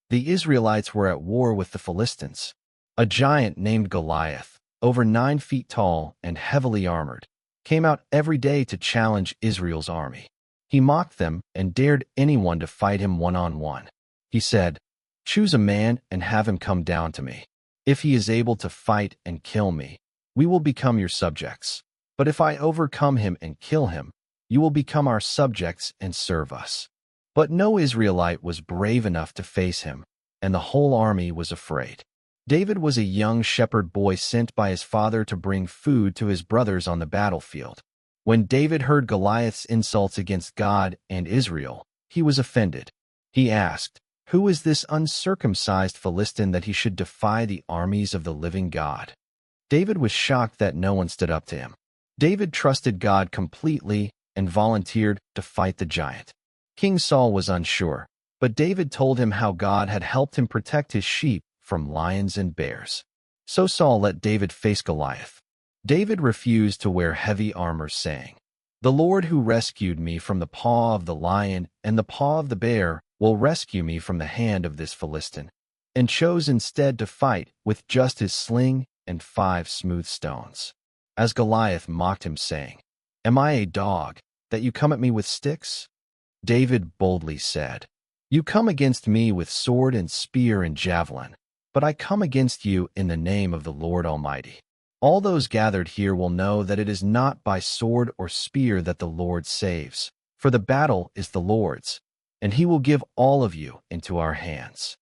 The Israelites were at war with the Philistines. A giant named Goliath, over 9 feet tall and heavily armored, came out every day to challenge Israel's army. He mocked them and dared anyone to fight him one-on-one. He said, "Choose a man and have him come down to me. If he is able to fight and kill me, we will become your subjects. But if I overcome him and kill him, you will become our subjects and serve us." But no Israelite was brave enough to face him, and the whole army was afraid. David was a young shepherd boy sent by his father to bring food to his brothers on the battlefield. When David heard Goliath's insults against God and Israel, he was offended. He asked, "Who is this uncircumcised Philistine that he should defy the armies of the living God?" David was shocked that no one stood up to him. David trusted God completely and volunteered to fight the giant. King Saul was unsure, but David told him how God had helped him protect his sheep from lions and bears. So Saul let David face Goliath. David refused to wear heavy armor, saying, "The Lord who rescued me from the paw of the lion and the paw of the bear will rescue me from the hand of this Philistine," and chose instead to fight with just his sling and 5 smooth stones. As Goliath mocked him, saying, "Am I a dog, that you come at me with sticks?" David boldly said, "You come against me with sword and spear and javelin, but I come against you in the name of the Lord Almighty. All those gathered here will know that it is not by sword or spear that the Lord saves, for the battle is the Lord's, and he will give all of you into our hands."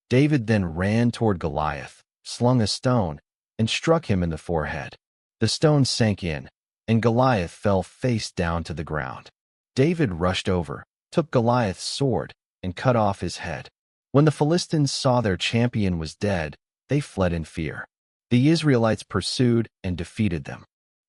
David then ran toward Goliath, slung a stone, and struck him in the forehead. The stone sank in, and Goliath fell face down to the ground. David rushed over, took Goliath's sword, and cut off his head. When the Philistines saw their champion was dead, they fled in fear. The Israelites pursued and defeated them.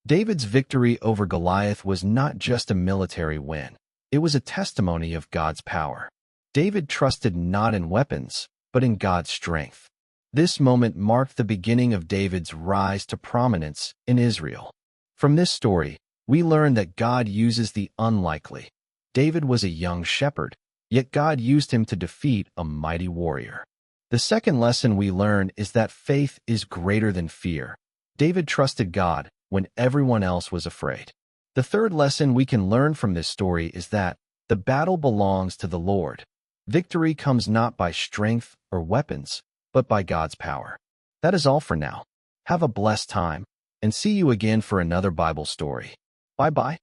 David's victory over Goliath was not just a military win. It was a testimony of God's power. David trusted not in weapons, but in God's strength. This moment marked the beginning of David's rise to prominence in Israel. From this story, we learn that God uses the unlikely. David was a young shepherd, yet God used him to defeat a mighty warrior. The second lesson we learn is that faith is greater than fear. David trusted God when everyone else was afraid. The third lesson we can learn from this story is that the battle belongs to the Lord. Victory comes not by strength or weapons, but by God's power. That is all for now. Have a blessed time, and see you again for another Bible story. Bye-bye.